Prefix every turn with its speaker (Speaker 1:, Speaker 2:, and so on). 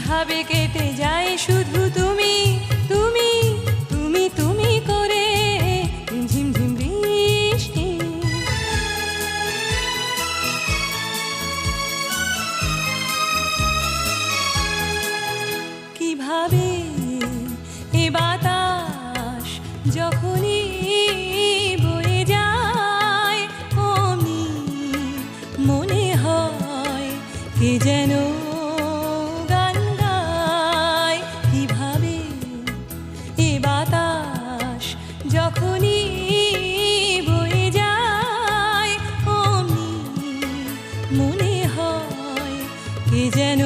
Speaker 1: কিভাবে কেটে যায় শুধু তুমি তুমি তুমি তুমি করে ঝিম ঝিম বৃষ্টি। কিভাবে এ বাতাস যখনই বয়ে যায় অমনি মনে হয় কে যেন গান গায়। কিভাবে এ বাতাস যখনই বয়ে যায় অমনি মনে হয় কে যেন